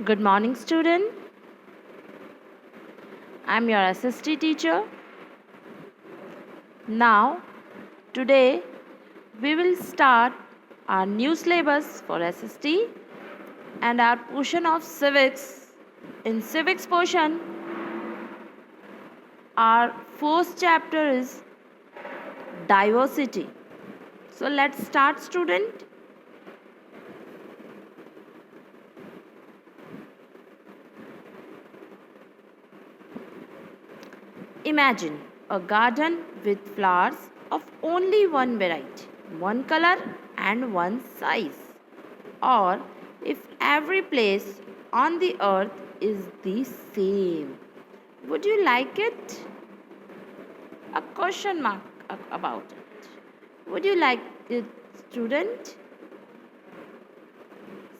Good morning, student. I'm your SST teacher. Now, today we will start our new syllabus for SST and our portion of civics. In civics portion, our first chapter is diversity. So let's start, student. Imagine a garden with flowers of only one variety, one color and one size. Or if every place on the earth is the same, would you like it? A question mark about it. Would you like it, student?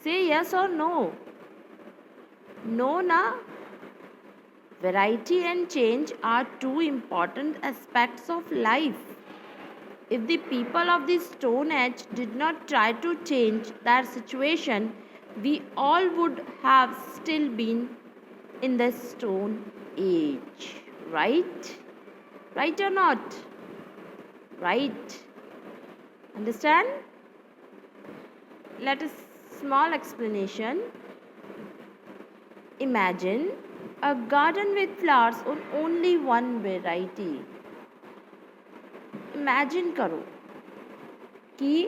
Say yes or no. No, na? Variety and change are two important aspects of life. If the people of the Stone Age did not try to change their situation, we all would have still been in the Stone Age. Right? Right or not? Right. Understand? Let us small explanation. Imagine a garden with flowers on only one variety. Imagine करो कि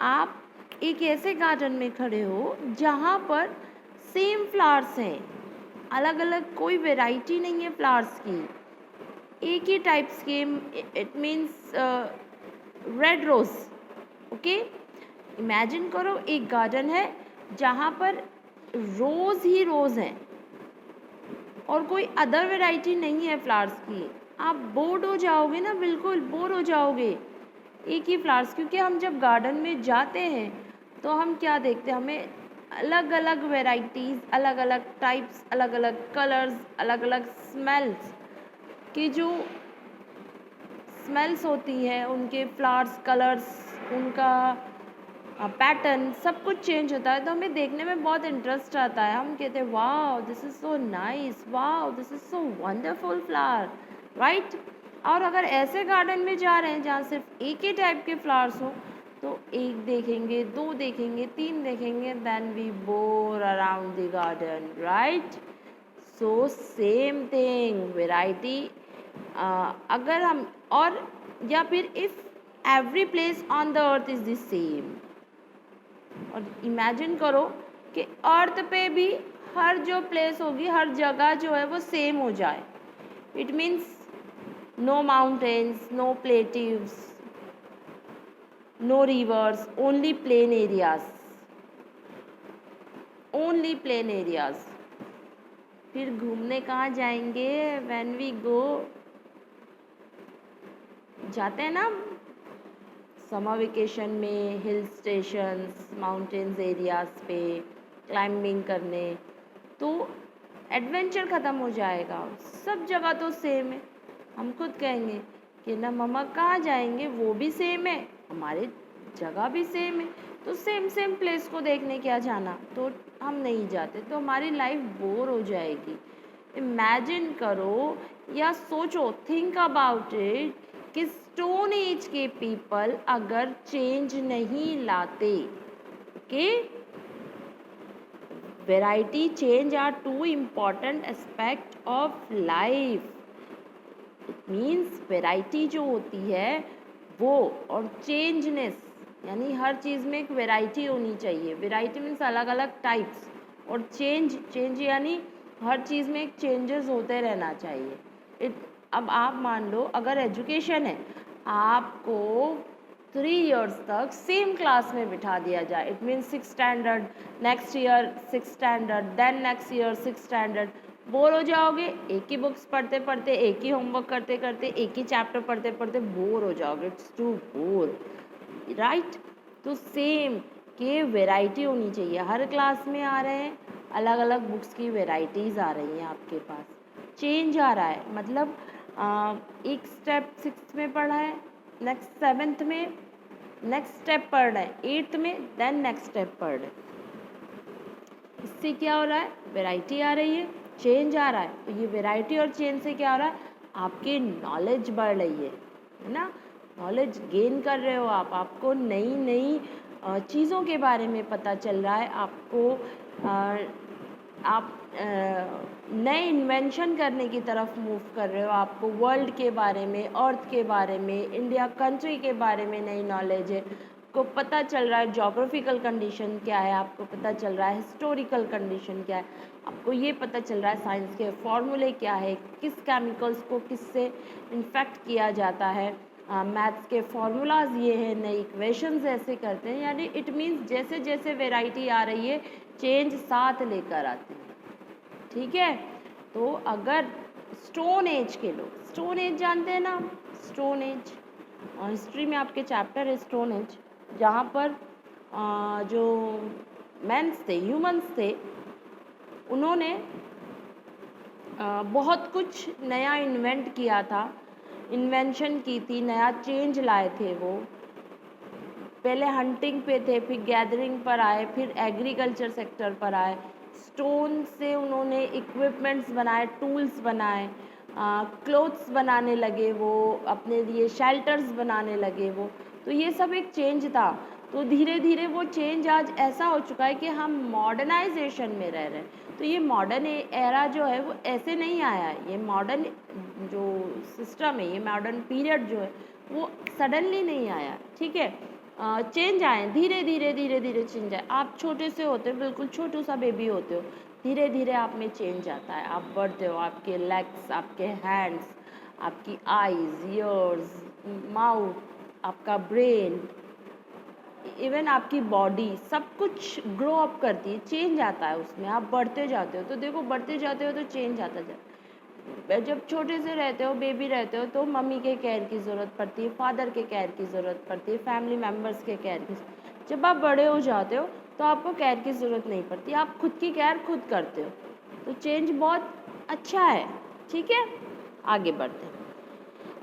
आप एक ऐसे garden में खड़े हो जहाँ पर सेम फ्लावर्स हैं, अलग अलग कोई वैरायटी नहीं है फ्लावर्स की, एक ही टाइप्स के. It means red rose. Okay, imagine करो एक गार्डन है जहाँ पर रोज ही रोज हैं और कोई अदर वैरायटी नहीं है फ्लावर्स की. आप बोर्ड हो जाओगे ना, बिल्कुल बोर हो जाओगे एक ही फ्लावर्स. क्योंकि हम जब गार्डन में जाते हैं तो हम क्या देखते हैं, हमें अलग अलग वैरायटीज़, अलग अलग टाइप्स, अलग अलग कलर्स, अलग अलग स्मेल्स की जो स्मेल्स होती है, उनके फ्लावर्स, कलर्स, उनका पैटर्न सब कुछ चेंज होता है. तो हमें देखने में बहुत इंटरेस्ट आता है. हम कहते हैं wow this is so nice, wow this is so wonderful flower, right. और अगर ऐसे गार्डन में जा रहे हैं जहाँ सिर्फ एक ही टाइप के फ्लावर्स हो तो एक देखेंगे, दो देखेंगे, तीन देखेंगे, then we bore around the garden, right. So same thing variety. अगर हम और या फिर if every place on the earth is the same. और इमेजिन करो कि अर्थ पे भी हर जो प्लेस होगी, हर जगह जो है वो सेम हो जाए. It means no mountains, no plateaus, no rivers, only plain areas, only plain areas. फिर घूमने कहाँ जाएंगे? व्हेन वी गो, जाते हैं ना समर वेकेशन में हिल स्टेशंस, माउंटेन्स एरियाज पे क्लाइंबिंग करने, तो एडवेंचर ख़त्म हो जाएगा. सब जगह तो सेम है. हम खुद कहेंगे कि ना मम्मा कहाँ जाएंगे, वो भी सेम है, हमारे जगह भी सेम है, तो सेम सेम प्लेस को देखने क्या जाना. तो हम नहीं जाते, तो हमारी लाइफ बोर हो जाएगी. इमेजिन करो या सोचो, थिंक अबाउट इट कि स्टोन एज के पीपल अगर चेंज नहीं लाते, okay, variety change are too important aspect of life. It means variety जो होती है वो, और चेंजनेस यानी हर चीज़ में एक वेराइटी होनी चाहिए. वेराइटी मीन्स अलग अलग टाइप्स, और चेंज यानी हर चीज़ में एक चेंजेस होते रहना चाहिए. अब आप मान लो अगर एजुकेशन है, आपको 3 इयर्स तक सेम क्लास में बिठा दिया जाए. It means 6 standard, next year 6 standard, then next year 6 standard. Bore हो जाओगे. एक ही बुक्स पढ़ते पढ़ते, एक ही होमवर्क करते करते, एक ही चैप्टर पढ़ते पढ़ते बोर हो जाओगे. It's too bore, right. तो सेम के वेराइटी होनी चाहिए. हर क्लास में आ रहे हैं, अलग अलग बुक्स की वेराइटीज़ आ रही हैं आपके पास. चेंज आ रहा है, मतलब एक स्टेप 6th में पढ़ा है, नेक्स्ट 7th में नेक्स्ट स्टेप पढ़ रहे हैं, 8th में देन नेक्स्ट स्टेप पढ़ रहे हैं. इससे क्या हो रहा है, वैरायटी आ रही है, चेंज आ रहा है। तो ये वैरायटी और चेंज से क्या हो रहा है, आपकी नॉलेज बढ़ रही है ना, नॉलेज गेन कर रहे हो आप, आपको नई नई चीज़ों के बारे में पता चल रहा है, आपको आप नए इन्वेंशन करने की तरफ मूव कर रहे हो, आपको वर्ल्ड के बारे में, अर्थ के बारे में, इंडिया कंट्री के बारे में नई नॉलेज है, आपको पता चल रहा है जोग्राफिकल कंडीशन क्या है, आपको पता चल रहा है हिस्टोरिकल कंडीशन क्या है, आपको ये पता चल रहा है साइंस के फॉर्मूले क्या है, किस केमिकल्स को किससे इन्फेक्ट किया जाता है, मैथ्स के फॉर्मूलाज ये हैं, नई इक्वेशंस ऐसे करते हैं। यानी इट मीन्स जैसे जैसे वेराइटी आ रही है चेंज साथ लेकर आते हैं। ठीक है, तो अगर स्टोन एज के लोग, स्टोन एज जानते हैं ना, स्टोन एज हिस्ट्री में आपके चैप्टर है स्टोन एज, जहाँ पर जो मेंस थे, ह्यूमंस थे, उन्होंने बहुत कुछ नया इन्वेंट किया था, इन्वेंशन की थी, नया चेंज लाए थे वो। पहले हंटिंग पे थे, फिर गैदरिंग पर आए, फिर एग्रीकल्चर सेक्टर पर आए, स्टोन से उन्होंने इक्विपमेंट्स बनाए, टूल्स बनाए, क्लोथ्स बनाने लगे वो, अपने लिए शेल्टर्स बनाने लगे वो। तो ये सब एक चेंज था। तो धीरे धीरे वो चेंज आज ऐसा हो चुका है कि हम मॉडर्नाइजेशन में रह रहे हैं। तो ये मॉडर्न एरा जो है वो ऐसे नहीं आया है, ये मॉडर्न जो सिस्टम है, ये मॉडर्न पीरियड जो है वो सडनली नहीं आया। ठीक है, चेंज आए, धीरे धीरे धीरे धीरे चेंज आए। आप छोटे से होते हो, बिल्कुल छोटू सा बेबी होते हो, धीरे धीरे आप में चेंज आता है, आप बढ़ते हो, आपके लेग्स, आपके हैंड्स, आपकी आईज, ईयर्स, माउथ, आपका ब्रेन, इवन आपकी बॉडी, सब कुछ ग्रो अप करती है, चेंज आता है उसमें, आप बढ़ते जाते हो। तो देखो बढ़ते जाते हो तो चेंज आता जाता है। जब छोटे से रहते हो, बेबी रहते हो, तो मम्मी के केयर की ज़रूरत पड़ती है, फादर के केयर की ज़रूरत पड़ती है, फैमिली मेम्बर्स के केयर की। जब आप बड़े हो जाते हो तो आपको केयर की ज़रूरत नहीं पड़ती, आप खुद की केयर खुद करते हो। तो चेंज बहुत अच्छा है। ठीक है, आगे बढ़ते हैं।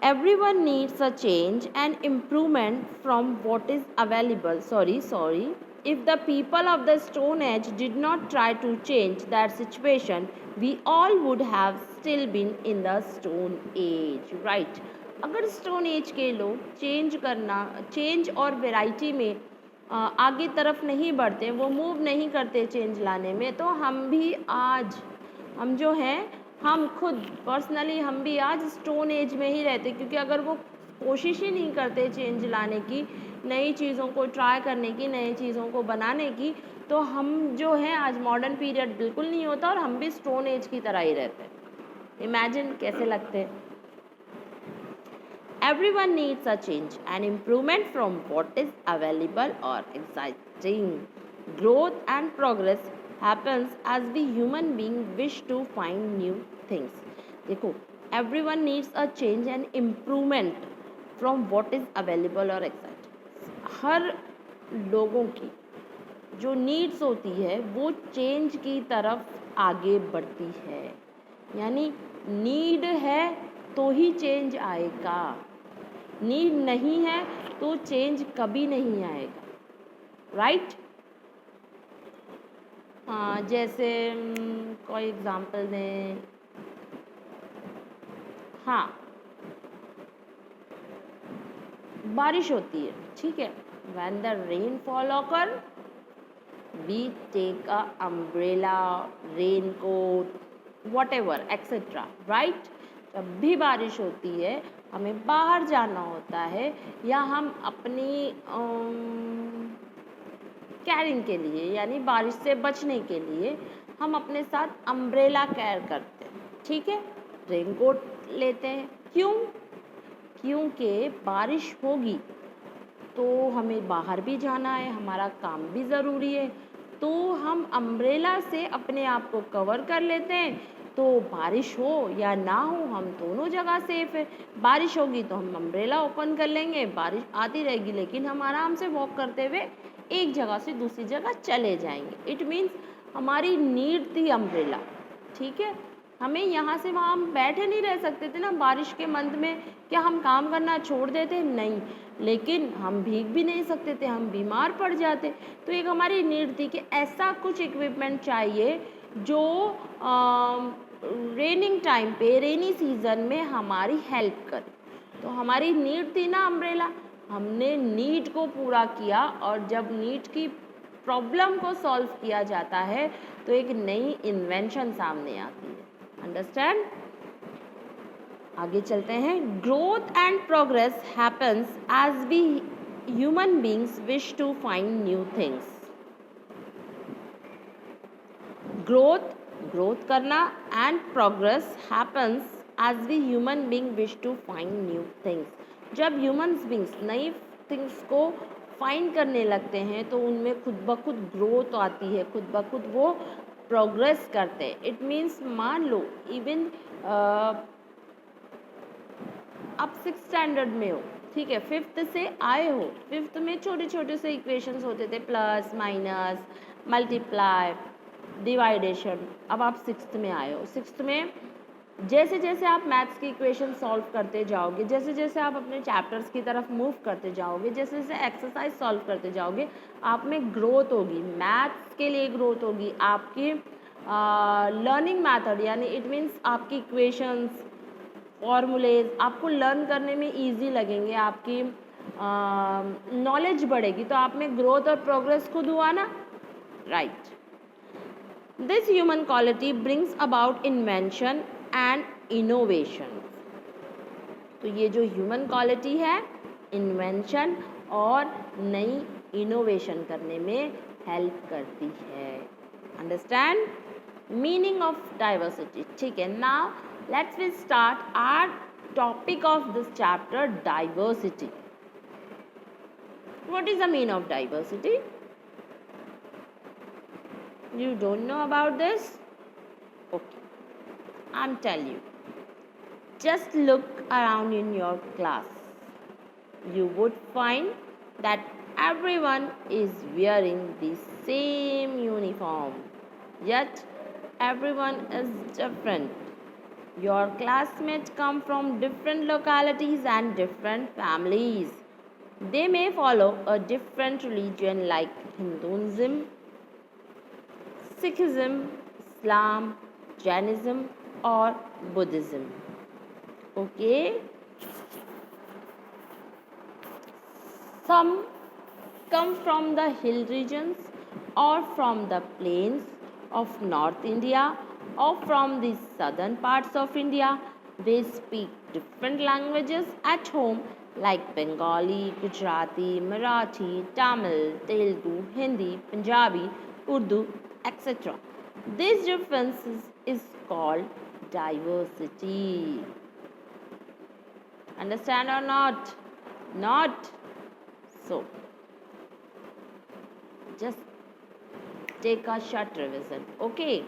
Everyone needs a change and improvement from what is available. Sorry. If the people of the Stone Age did not try to change that situation, we all would have still been in the Stone Age. Right? अगर Stone Age के लोग change और variety में आगे तरफ नहीं बढ़ते, वो मूव नहीं करते चेंज लाने में, तो हम जो हैं, हम खुद पर्सनली हम भी आज स्टोन एज में ही रहते। क्योंकि अगर वो कोशिश ही नहीं करते चेंज लाने की, नई चीज़ों को ट्राई करने की, नई चीज़ों को बनाने की, तो हम जो हैं आज मॉडर्न पीरियड बिल्कुल नहीं होता और हम भी स्टोन एज की तरह ही रहते। इमेजिन कैसे लगते। Everyone needs a change and improvement from what is available or exciting. Growth and progress happens as we human being wish to find new things. देखो, everyone needs a change and improvement from what is available or exciting. हर लोगों की जो needs होती है वो change की तरफ आगे बढ़ती है। यानी नीड है तो ही चेंज आएगा, नीड नहीं है तो चेंज कभी नहीं आएगा। राइट? जैसे कोई एग्जांपल दें। हाँ, बारिश होती है, ठीक है, when the rain fall occur we take a umbrella, raincoat, whatever etc. right? जब भी बारिश होती है, हमें बाहर जाना होता है या हम अपनी कैरिंग के लिए, यानी बारिश से बचने के लिए हम अपने साथ अम्ब्रेला कैर करते हैं। ठीक है, रेनकोट लेते हैं। क्यों? क्योंकि बारिश होगी तो हमें बाहर भी जाना है, हमारा काम भी ज़रूरी है, तो हम अम्ब्रेला से अपने आप को कवर कर लेते हैं। तो बारिश हो या ना हो, हम दोनों जगह सेफ है। बारिश होगी तो हम अम्ब्रेला ओपन कर लेंगे, बारिश आती रहेगी लेकिन हम आराम से वॉक करते हुए एक जगह से दूसरी जगह चले जाएंगे। इट मीन्स हमारी नीड थी अम्ब्रेला। ठीक है, हमें यहाँ से वहाँ हम बैठे नहीं रह सकते थे ना बारिश के मंथ में, क्या हम काम करना छोड़ देते? नहीं, लेकिन हम भीग भी नहीं सकते थे, हम बीमार पड़ जाते। तो एक हमारी नीड थी कि ऐसा कुछ इक्विपमेंट चाहिए जो रेनिंग टाइम पे, रेनी सीजन में हमारी हेल्प करे। तो हमारी नीड थी ना अम्ब्रेला, हमने नीड को पूरा किया, और जब नीड की प्रॉब्लम को सॉल्व किया जाता है तो एक नई इन्वेंशन सामने आती है। अंडरस्टैंड? आगे चलते हैं। Growth and progress happens as we human beings wish to find new things. Growth करना and progress happens as we human being wish to find new things. जब ह्यूमन्स बींग्स नई थिंग्स को फाइंड करने लगते हैं तो उनमें खुद ब खुद ग्रोथ आती है, खुद ब खुद वो प्रोग्रेस करते हैं। इट मीन्स मान लो इवन आप 6th स्टैंडर्ड में हो, ठीक है, 5th से आए हो, 5th में छोटे छोटे से इक्वेशंस होते थे, प्लस माइनस मल्टीप्लाई डिवाइडेशन। अब आप 6th में आए हो, 6th में जैसे जैसे आप मैथ्स की इक्वेशन सॉल्व करते जाओगे, जैसे जैसे आप अपने चैप्टर्स की तरफ मूव करते जाओगे, जैसे जैसे एक्सरसाइज सॉल्व करते जाओगे, आप में ग्रोथ होगी, मैथ्स के लिए ग्रोथ होगी, आपकी लर्निंग मैथड यानी इट मीन्स आपकी इक्वेशंस, फॉर्मूलेज आपको लर्न करने में इजी लगेंगे, आपकी नॉलेज बढ़ेगी, तो आप में ग्रोथ और प्रोग्रेस खुद हुआ ना, right. This human quality brings about invention and innovation. तो ये जो ह्यूमन क्वालिटी है, इन्वेंशन और नई इनोवेशन करने में हेल्प करती है। अंडरस्टैंड? Meaning of diversity. ठीक है, now let's we start our topic of this chapter, diversity. What is the meaning of diversity? You don't know about this? Okay, I'm telling you. Just look around in your class. You would find that everyone is wearing the same uniform. Yet everyone is different. Your classmates come from different localities and different families. They may follow a different religion like Hinduism, Sikhism, Islam, Jainism or Buddhism. Okay? Some come from the hill regions or from the plains of North India or from the southern parts of India. They speak different languages at home like Bengali, Gujarati, Marathi, Tamil, Telugu, Hindi, Punjabi, Urdu, etc. This difference is called diversity. Understand or not? Not? So, just take a short revision. Okay?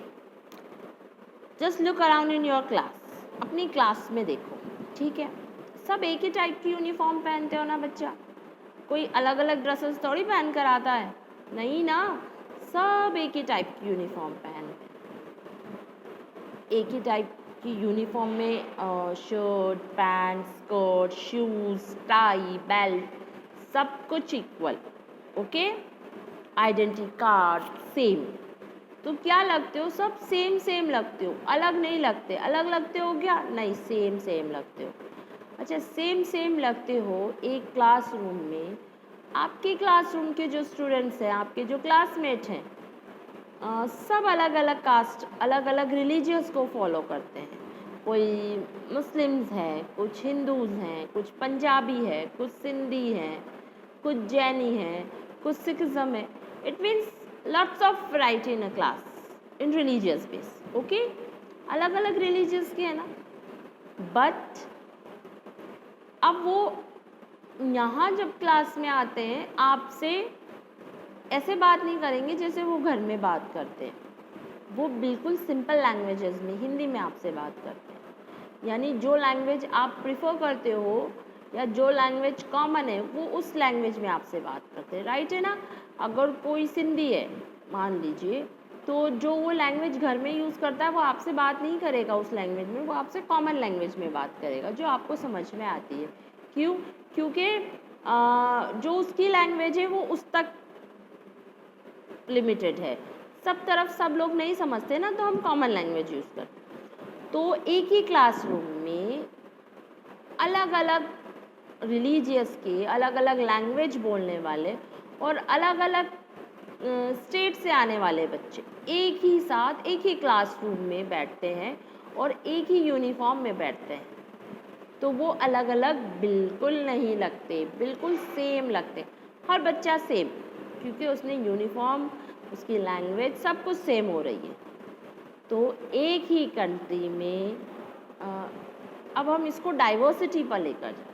Just look around in your class. अपनी class में देखो, ठीक है? सब एक ही type की uniform पहनते हो ना बच्चा? कोई अलग अलग ड्रेसेस थोड़ी पहन कर आता है, नहीं ना, सब एक ही टाइप की यूनिफॉर्म पहनते हैं। एक ही टाइप की यूनिफॉर्म में shirt, pant, skirt, shoes, tie, belt, सब कुछ equal. Okay? Identity card same. तो क्या लगते हो? सब सेम सेम लगते हो, अलग नहीं लगते। अलग लगते हो क्या? नहीं, सेम सेम लगते हो। अच्छा, सेम सेम लगते हो एक क्लासरूम में। आपके क्लासरूम के जो स्टूडेंट्स हैं, आपके जो क्लासमेट हैं, सब अलग अलग कास्ट, अलग अलग रिलीजियस को फॉलो करते हैं। कोई मुस्लिम्स हैं, कुछ हिंदूज़ हैं, कुछ पंजाबी है, कुछ सिंधी हैं, कुछ जैनी हैं, कुछ सिखिज्म है। It means lots of variety in a class in religious base. Okay? अलग अलग religious के है ना, but अब वो यहाँ जब क्लास में आते हैं आपसे ऐसे बात नहीं करेंगे जैसे वो घर में बात करते हैं। वो बिल्कुल सिंपल लैंग्वेजेस में, हिंदी में आपसे बात करते हैं। यानी जो लैंग्वेज आप प्रिफर करते हो या जो लैंग्वेज कॉमन है वो उस लैंग्वेज में आपसे बात करते हैं, राइट है ना? अगर कोई सिंधी है मान लीजिए, तो जो वो लैंग्वेज घर में यूज़ करता है वो आपसे बात नहीं करेगा उस लैंग्वेज में, वो आपसे कॉमन लैंग्वेज में बात करेगा जो आपको समझ में आती है। क्यों? क्योंकि जो उसकी लैंग्वेज है वो उस तक लिमिटेड है, सब तरफ सब लोग नहीं समझते ना, तो हम कॉमन लैंग्वेज यूज़ करते। तो एक ही क्लासरूम में अलग अलग रिलीजियस के, अलग अलग लैंग्वेज बोलने वाले और अलग अलग स्टेट से आने वाले बच्चे एक ही साथ एक ही क्लासरूम में बैठते हैं और एक ही यूनिफॉर्म में बैठते हैं, तो वो अलग अलग बिल्कुल नहीं लगते, बिल्कुल सेम लगते। हर बच्चा सेम, क्योंकि उसने यूनिफॉर्म, उसकी लैंग्वेज सब कुछ सेम हो रही है। तो एक ही कंट्री में अब हम इसको डाइवर्सिटी पर लेकर जाए।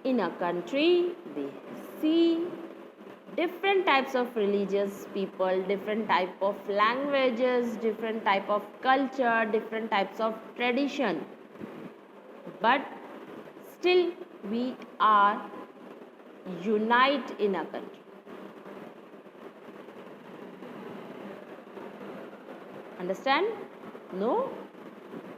In a country, we see different types of religious people, different type of languages, different type of culture, different types of tradition. But still we are unite in a country. Understand? No?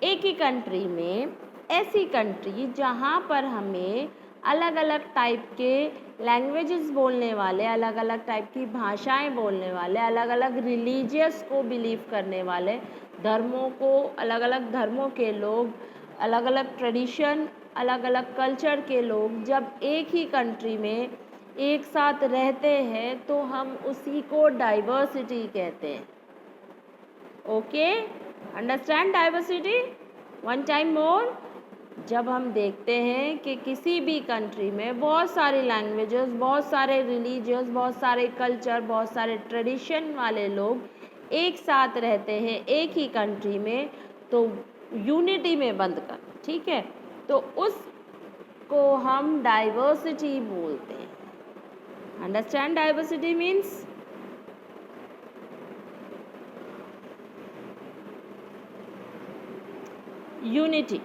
एक ही country में, ऐसी country जहाँ पर हमें अलग अलग type के languages बोलने वाले, अलग अलग टाइप की भाषाएं बोलने वाले, अलग अलग रिलीजियस को बिलीव करने वाले, धर्मों को, अलग अलग धर्मों के लोग, अलग अलग ट्रेडिशन, अलग अलग कल्चर के लोग जब एक ही कंट्री में एक साथ रहते हैं तो हम उसी को डाइवर्सिटी कहते हैं। Okay, understand diversity? One time more. जब हम देखते हैं कि किसी भी कंट्री में बहुत सारी लैंग्वेजेस, बहुत सारे रिलीजियस, बहुत सारे कल्चर, बहुत सारे ट्रेडिशन वाले लोग एक साथ रहते हैं एक ही कंट्री में, तो यूनिटी में बंद कर, ठीक है, तो उसको हम डाइवर्सिटी बोलते हैं। Understand diversity means? Unity.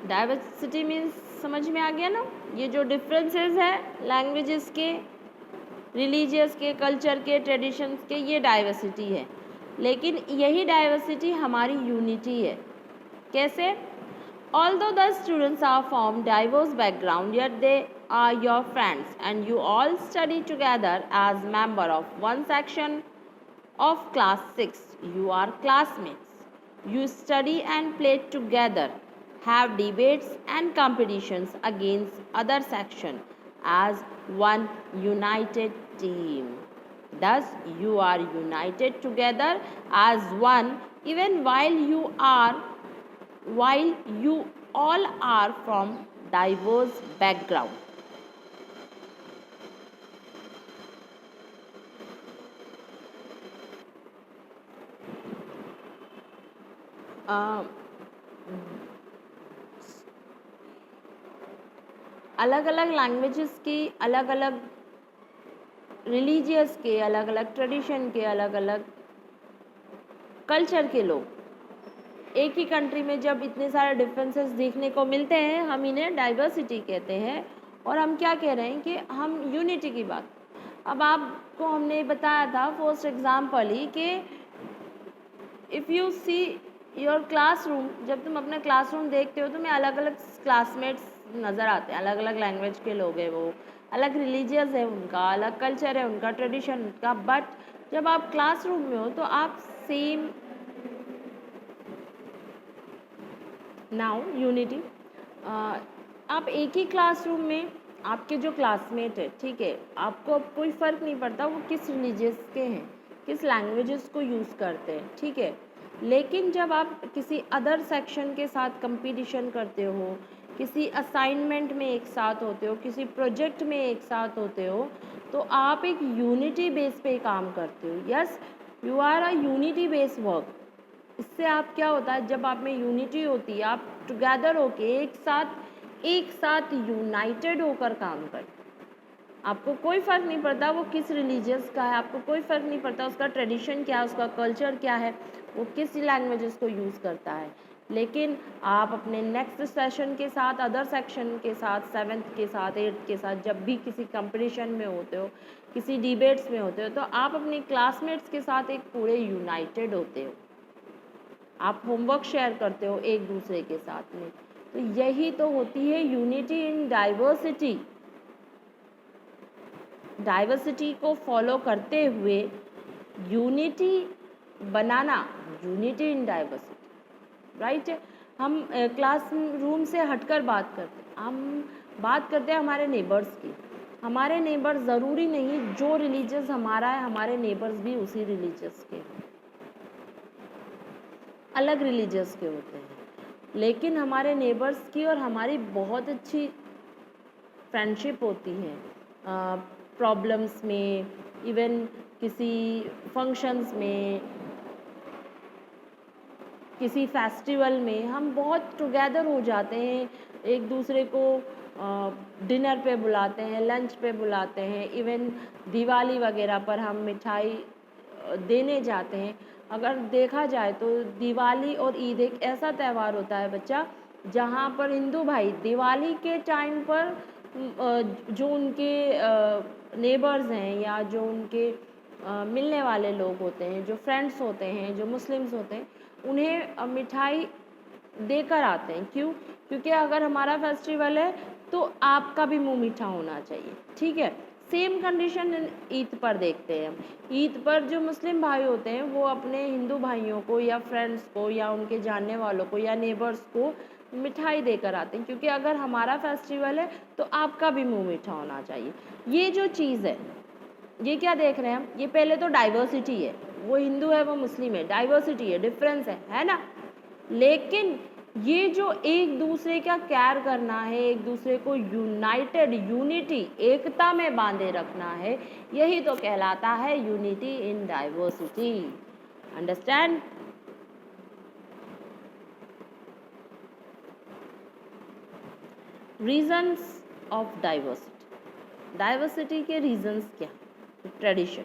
Diversity means समझ में आ गया ना? ये जो डिफरेंसेस है लैंग्वेजेस के, रिलीजियस के, कल्चर के, ट्रेडिशंस के, ये डाइवर्सिटी है। लेकिन यही डाइवर्सिटी हमारी यूनिटी है। कैसे? Although the students are from diverse background, yet they are your friends and you all study together as member of one section of class 6. You are classmates. You study and play together, have debates and competitions against other section as one united team. Thus, you are united together as one even while you all are from diverse background. अलग अलग languages की, अलग अलग religious के, अलग अलग tradition के, अलग अलग कल्चर के लोग एक ही कंट्री में जब इतने सारे डिफरेंसेस देखने को मिलते हैं, हम इन्हें डाइवर्सिटी कहते हैं। और हम क्या कह रहे हैं कि हम यूनिटी की बात। अब आपको हमने बताया था फर्स्ट एग्जाम्पल ही कि if you see your classroom, जब तुम अपना क्लासरूम देखते हो तो तुम्हें अलग अलग क्लासमेट्स नज़र आते हैं, अलग अलग लैंग्वेज के लोग हैं, वो अलग रिलीजियस है उनका, अलग कल्चर है उनका, ट्रेडिशन उनका, बट जब आप क्लासरूम में हो तो आप सेम। नाउ यूनिटी, आप एक ही क्लासरूम में, आपके जो क्लासमेट है, ठीक है, आपको अब कोई फ़र्क नहीं पड़ता वो किस रिलीजियस के हैं, किस लैंग्वेजेस को यूज़ करते हैं, ठीक है। लेकिन जब आप किसी अदर सेक्शन के साथ कंपटीशन करते हो, किसी असाइनमेंट में एक साथ होते हो, किसी प्रोजेक्ट में एक साथ होते हो, तो आप एक यूनिटी बेस पे काम करते हो। Yes, you are a unity based work. इससे आप क्या होता है, जब आप में यूनिटी होती है, आप टुगेदर होके एक साथ यूनाइटेड होकर काम करते। आपको कोई फ़र्क नहीं पड़ता वो किस रिलीजियस का है, आपको कोई फ़र्क नहीं पड़ता उसका ट्रेडिशन क्या है, उसका कल्चर क्या है, वो किस लैंग्वेजेस को यूज़ करता है, लेकिन आप अपने नेक्स्ट सेशन के साथ, अदर सेक्शन के साथ, 7th के साथ, 8th के साथ जब भी किसी कंपटीशन में होते हो, किसी डिबेट्स में होते हो, तो आप अपने क्लासमेट्स के साथ एक पूरे यूनाइटेड होते हो, आप होमवर्क शेयर करते हो एक दूसरे के साथ में। तो यही तो होती है यूनिटी इन डाइवर्सिटी। डाइवर्सिटी को फॉलो करते हुए unity banana, unity in diversity, right. हम क्लास रूम से हटकर बात करते हैं, हम बात करते हैं हमारे नेबर्स की। हमारे नेबर्स ज़रूरी नहीं जो रिलीजियस हमारा है हमारे नेबर्स भी उसी रिलीजियस के हैं, अलग रिलीजियस के होते हैं, लेकिन हमारे नेबर्स की और हमारी बहुत अच्छी फ्रेंडशिप होती है। प्रॉब्लम्स में, इवन किसी फंक्शंस में, किसी फेस्टिवल में हम बहुत टुगेदर हो जाते हैं, एक दूसरे को डिनर पे बुलाते हैं, लंच पे बुलाते हैं, इवन दिवाली वगैरह पर हम मिठाई देने जाते हैं। अगर देखा जाए तो दिवाली और ईद एक ऐसा त्यौहार होता है बच्चा, जहाँ पर हिंदू भाई दिवाली के टाइम पर जो उनके नेबर्स हैं या जो उनके मिलने वाले लोग होते हैं, जो फ्रेंड्स होते हैं, जो मुस्लिम्स होते हैं, उन्हें मिठाई देकर आते हैं। क्यों? क्योंकि अगर हमारा फेस्टिवल है तो आपका भी मुंह मीठा होना चाहिए, ठीक है। सेम कंडीशन ईद पर देखते हैं हम। ईद पर जो मुस्लिम भाई होते हैं वो अपने हिंदू भाइयों को या फ्रेंड्स को या उनके जानने वालों को या नेबर्स को मिठाई देकर आते हैं, क्योंकि अगर हमारा फेस्टिवल है तो आपका भी मुंह मीठा होना चाहिए। ये जो चीज़ है, ये क्या देख रहे हैं हम, ये पहले तो डाइवर्सिटी है, वो हिंदू है वो मुस्लिम है, डाइवर्सिटी है, डिफरेंस है ना। लेकिन ये जो एक दूसरे का केयर करना है, एक दूसरे को यूनाइटेड, यूनिटी, एकता में बांधे रखना है, यही तो कहलाता है unity in diversity. Understand? Reasons of diversity. Diversity के रीजंस क्या? Tradition.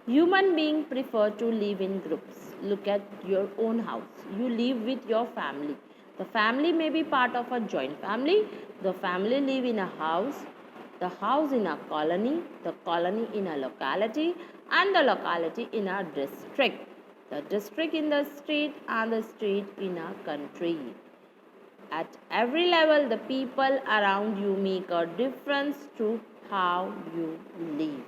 Human beings prefer to live in groups. Look at your own house. You live with your family. The family may be part of a joint family. The family live in a house. The house in a colony. The colony in a locality. And the locality in a district. The district in the street and the street in a country. At every level, the people around you make a difference to how you live.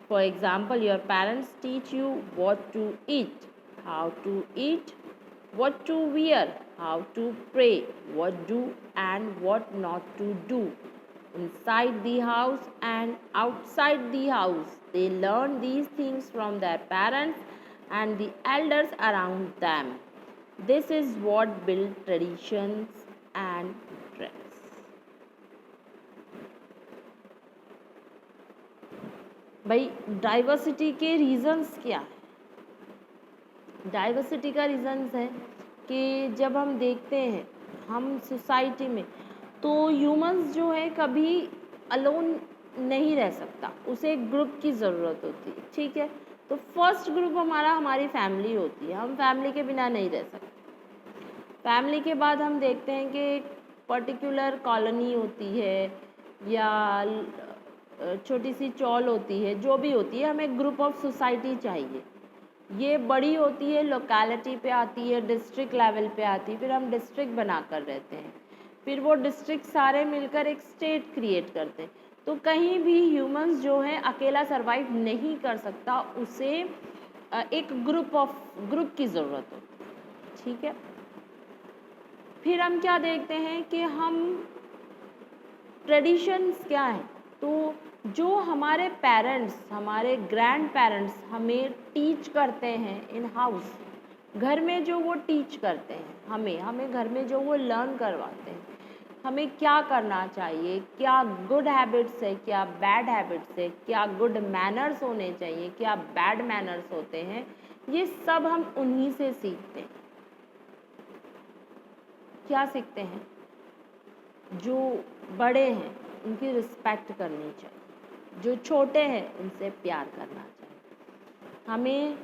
For example, your parents teach you what to eat, how to eat, what to wear, how to pray, what do and what not to do. Inside the house and outside the house, they learn these things from their parents and the elders around them. This is what builds traditions and trends. भाई diversity के reasons क्या है? Diversity का reasons है कि जब हम देखते हैं हम सोसाइटी में, तो ह्यूमंस जो है कभी अलोन नहीं रह सकता, उसे एक ग्रुप की ज़रूरत होती है, ठीक है। तो फर्स्ट ग्रुप हमारा हमारी फैमिली होती है, हम फैमिली के बिना नहीं रह सकते। फैमिली के बाद हम देखते हैं कि एक पर्टिकुलर कॉलोनी होती है या छोटी सी चौल होती है, जो भी होती है, हमें ग्रुप ऑफ सोसाइटी चाहिए। ये बड़ी होती है, लोकेलिटी पे आती है, डिस्ट्रिक्ट लेवल पे आती है, फिर हम डिस्ट्रिक्ट बनाकर रहते हैं, फिर वो डिस्ट्रिक्ट सारे मिलकर एक स्टेट क्रिएट करते हैं। तो कहीं भी ह्यूमंस जो है अकेला सरवाइव नहीं कर सकता, उसे एक ग्रुप की ज़रूरत होती है, ठीक है। फिर हम क्या देखते हैं कि हम ट्रेडिशंस क्या हैं, तो जो हमारे पेरेंट्स, हमारे ग्रैंड पेरेंट्स हमें टीच करते हैं इन हाउस, घर में जो वो टीच करते हैं हमें घर में जो वो लर्न करवाते हैं, हमें क्या करना चाहिए, क्या गुड हैबिट्स है, क्या बैड हैबिट्स है, क्या गुड मैनर्स होने चाहिए, क्या बैड मैनर्स होते हैं, ये सब हम उन्हीं से सीखते हैं। क्या सीखते हैं? जो बड़े हैं उनकी रिस्पेक्ट करनी चाहिए, जो छोटे हैं उनसे प्यार करना चाहिए, हमें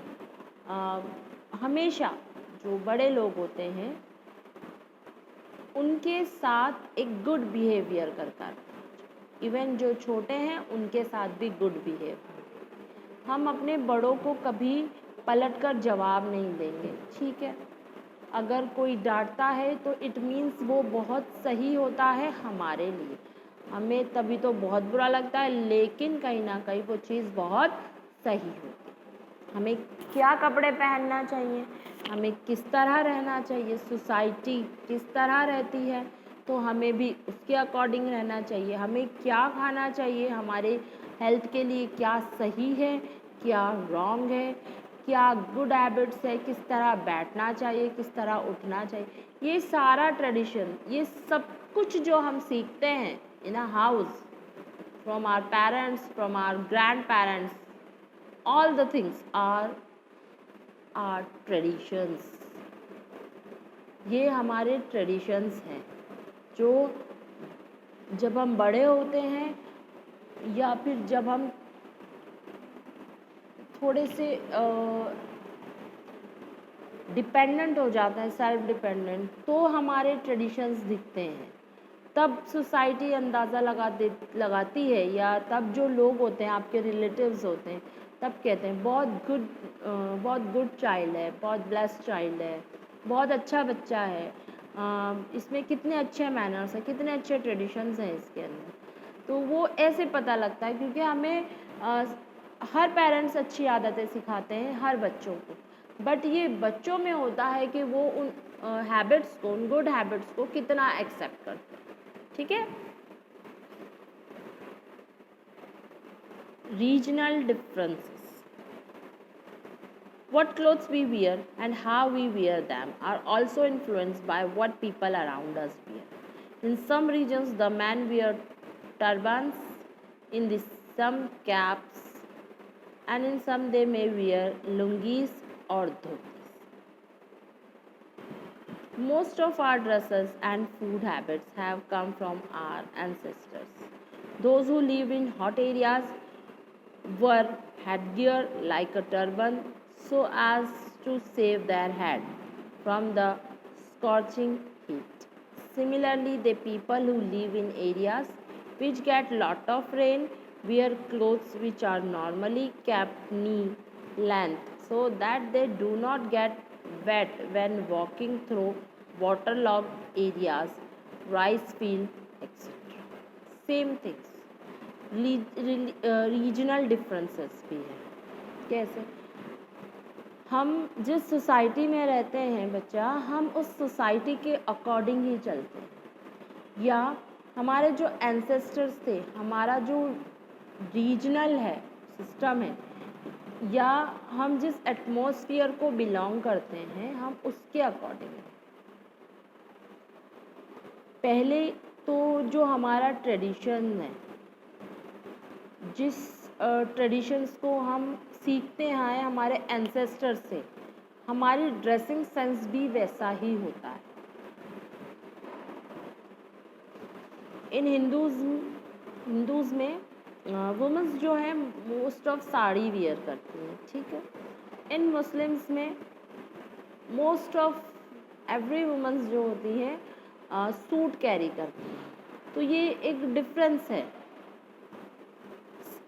हमेशा जो बड़े लोग होते हैं उनके साथ एक गुड बिहेवियर करता, इवन जो छोटे हैं उनके साथ भी गुड बिहेव। हम अपने बड़ों को कभी पलटकर जवाब नहीं देंगे, ठीक है। अगर कोई डांटता है तो इट मीन्स वो बहुत सही होता है हमारे लिए, हमें तभी तो बहुत बुरा लगता है, लेकिन कहीं ना कहीं वो चीज़ बहुत सही होती है। हमें क्या कपड़े पहनना चाहिए, हमें किस तरह रहना चाहिए, सोसाइटी किस तरह रहती है तो हमें भी उसके अकॉर्डिंग रहना चाहिए। हमें क्या खाना चाहिए, हमारे हेल्थ के लिए क्या सही है, क्या रॉन्ग है, क्या गुड हैबिट्स है, किस तरह बैठना चाहिए, किस तरह उठना चाहिए, ये सारा ट्रेडिशन, ये सब कुछ जो हम सीखते हैं in a house from our parents, from our grandparents, all the things are traditions। ये हमारे ट्रेडिशंस हैं जो जब हम बड़े होते हैं या फिर जब हम थोड़े से डिपेंडेंट हो जाते हैं, सेल्फ डिपेंडेंट, तो हमारे ट्रेडिशंस दिखते हैं। तब सोसाइटी अंदाज़ा लगाती है, या तब जो लोग होते हैं आपके रिलेटिव्स होते हैं तब कहते हैं बहुत गुड चाइल्ड है, बहुत ब्लेस्ड चाइल्ड है, बहुत अच्छा बच्चा है, इसमें कितने अच्छे मैनर्स हैं, कितने अच्छे ट्रेडिशंस हैं इसके अंदर। तो वो ऐसे पता लगता है क्योंकि हमें हर पेरेंट्स अच्छी आदतें सिखाते हैं हर बच्चों को, बट ये बच्चों में होता है कि वो उन हैबिट्स को, उन गुड हैबिट्स को कितना एक्सेप्ट करते हैं, ठीक है। Regional differences, what clothes we wear and how we wear them are also influenced by what people around us wear. In some regions the men wear turbans, in some caps, and in some they may wear lungis or dhotis. Most of our dresses and food habits have come from our ancestors. Those who live in hot areas wore headgear like a turban so as to save their head from the scorching heat. Similarly, the people who live in areas which get lot of rain wear clothes which are normally kept knee length so that they do not get wet when walking through waterlogged areas, rice fields, etc. Same things. Regional differences भी है। कैसे? हम जिस society में रहते हैं बच्चा, हम उस सोसाइटी के अकॉर्डिंग ही चलते हैं, या हमारे जो एंसेस्टर्स थे, हमारा जो रीजनल है सिस्टम है, या हम जिस एटमॉस्फेयर को बिलोंग करते हैं हम उसके अकॉर्डिंग है। पहले तो जो हमारा ट्रेडिशन है, जिस ट्रेडिशंस को हम सीखते हैं हमारे एंसेस्टर्स से, हमारी ड्रेसिंग सेंस भी वैसा ही होता है। इन हिंदूज़ में वुमेंस जो है मोस्ट ऑफ साड़ी वियर करती हैं, ठीक है। इन मुस्लिम्स में मोस्ट ऑफ एवरी वुमेंस जो होती हैं सूट कैरी करती हैं। तो ये एक डिफरेंस है,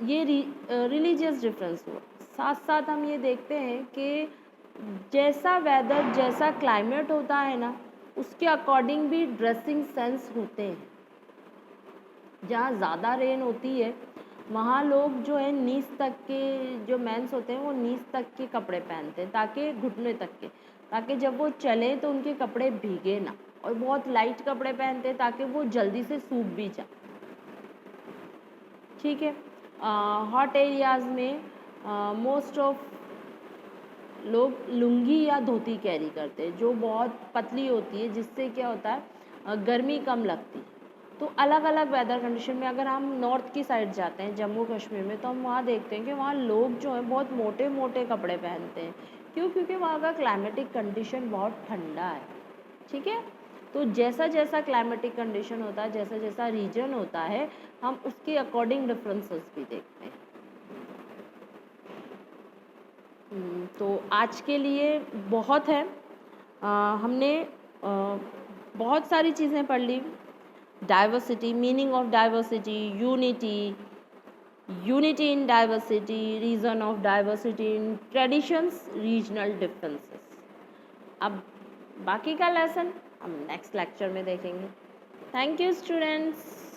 ये रिलीजियस डिफरेंस हुआ। साथ साथ हम ये देखते हैं कि जैसा वेदर, जैसा क्लाइमेट होता है ना, उसके अकॉर्डिंग भी ड्रेसिंग सेंस होते हैं। जहाँ ज़्यादा रेन होती है वहाँ लोग जो है नीज तक के, जो मेंस होते हैं वो नीज तक के कपड़े पहनते हैं, ताकि घुटने तक के, ताकि जब वो चले तो उनके कपड़े भीगे ना, और बहुत लाइट कपड़े पहनते हैं ताकि वो जल्दी से सूख भी जाए, ठीक है। हॉट एरियाज़ में मोस्ट ऑफ लोग लुंगी या धोती कैरी करते हैं, जो बहुत पतली होती है, जिससे क्या होता है गर्मी कम लगती है। तो अलग अलग वेदर कंडीशन में, अगर हम नॉर्थ की साइड जाते हैं जम्मू कश्मीर में, तो हम वहाँ देखते हैं कि वहाँ लोग जो है बहुत मोटे मोटे कपड़े पहनते हैं। क्यों? क्योंकि वहाँ का क्लाइमेटिक कंडीशन बहुत ठंडा है, ठीक है। तो जैसा जैसा क्लाइमेटिक कंडीशन होता है, जैसा जैसा रीजन होता है, हम उसके अकॉर्डिंग डिफरेंसेस भी देखते हैं। तो आज के लिए बहुत है। हमने बहुत सारी चीज़ें पढ़ ली। Diversity, meaning of diversity, unity in diversity, reason of diversity in traditions, regional differences. अब बाकी का लेसन हम नेक्स्ट लेक्चर में देखेंगे। Thank you students.